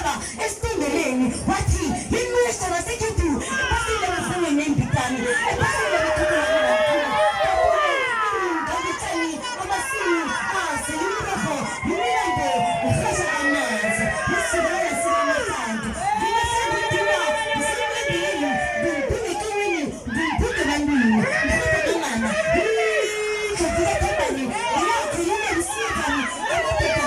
wafika esitembeleni wathi imishwa nasekhethu basile bafune nembikani basile bethukela ngakutshani amasini aselimrefo yimilando ufasha amanzi yisibona sinamahlangu ngimasengidina ngisemlendeni ngimbuke ekiwini ngimbuke ebantwini ngimbuke ngimana ngiyakho yona bisiyekani amadoda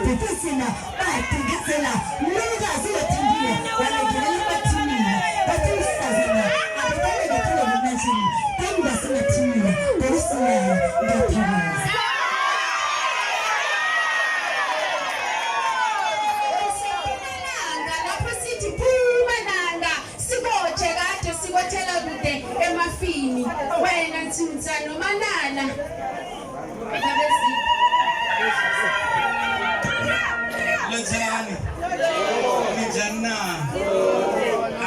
Bekosini bayathengezela umlokazi wethandile walangelela ebathimini bathi usazana abadala ngethela ngemashini kandi basengathimile bekusinayo ngiyathokoza lapho sithi Buhlebendabuko sibotshe kade sikothela kude emafini wena Ntsimza noManala Lojani Nijana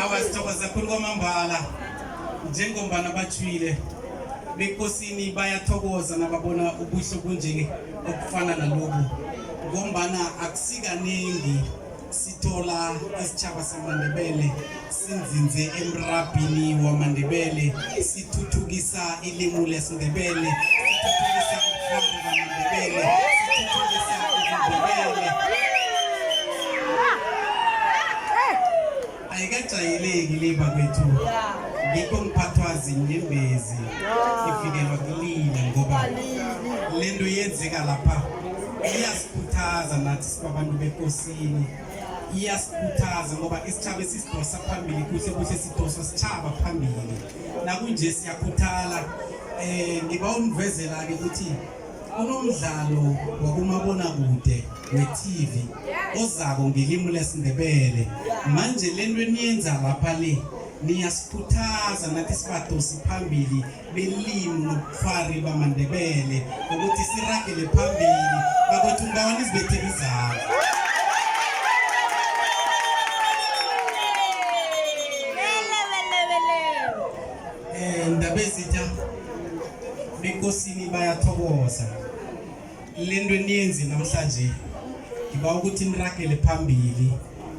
awasithokoza kakhulu kwamambala njengombana bathwile Bekosini bayathokoza nababona ubuhle bunje okufana nalobu ngombana akusikaningi sithola isitshaba samaNdebele sinzinze emrabhini wamaNdebele sithuthukisa ilimi lesiNdebele sithuthukisa ubufakazi bamaNdebele sithuthukisa ubuNdebele ayikajayeleki leba kwethu ngikho ngiphathwa zinyembezi ifikelwa kulila ngoba lento yenzeka lapha iyasikhuthaza nathi sibabantu Bekosini iyasikhuthaza ngoba isitshaba esisidosa phambili kuhle kuhle sidoswa sitshaba phambili nakunje siyakhuthala ngiba univezela ke ukuthi kunomdlalo wakumabonakude we-TV ozako ngelimi lesiNdebele manje lento eniyenza lapha le niyasikhuthaza nathi sibadosi phambili belimi nobufari bamaNdebele ukuthi siragele phambili bakwethu ngibawani izibethele izandla ndabezitha Bekosini bayathokoza lento eniyenzi namhlanje ngiba ukuthi niragele phambili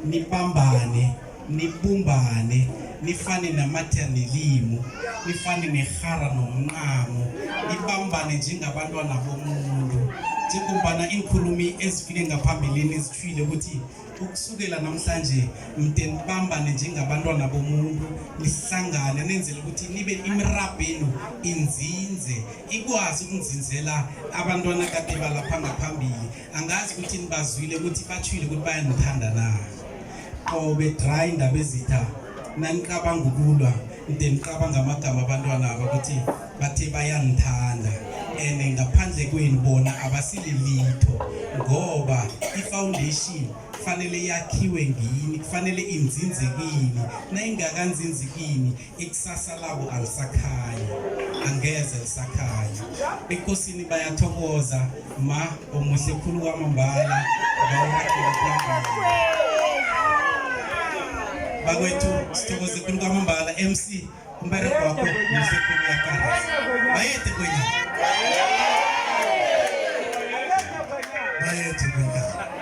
nibambane nibumbane nifane namathanelimu nifane nehara nomncamo nibambane njengabantwana bomuntu njengombana inkhulumi ezifike ngaphambilini ezithwile ukuthi ukusukela namhlanje mde nibambane njengabantwana bomuntu nihlangane nenzele ukuthi nibe imirabhenu inzinze ikwazi ukunzinzela abantwana kade balapha ngaphambili angazi ukuthi nibazwile ukuthi bathwile ukuthi bayanithanda na qobe dry indaba ezitha nanicabanga ukulwa mde niqabanga amagama abantwana aba ukuthi bathe bayanithanda ngaphandle kwenu bona abasile litho ngoba ifoundation kufanele yakhiwe ngini kufanele inzinze kini nayingakanzinzi kini ikusasa labo alisakhanya angeze lisakhanya Bekosini bayathokoza ma omuhle khulu kwamambala bakwethu sithokoze khulu kwamambala MC umbere kwakho muhle khulu yakara bayethe kwena bayethe kwena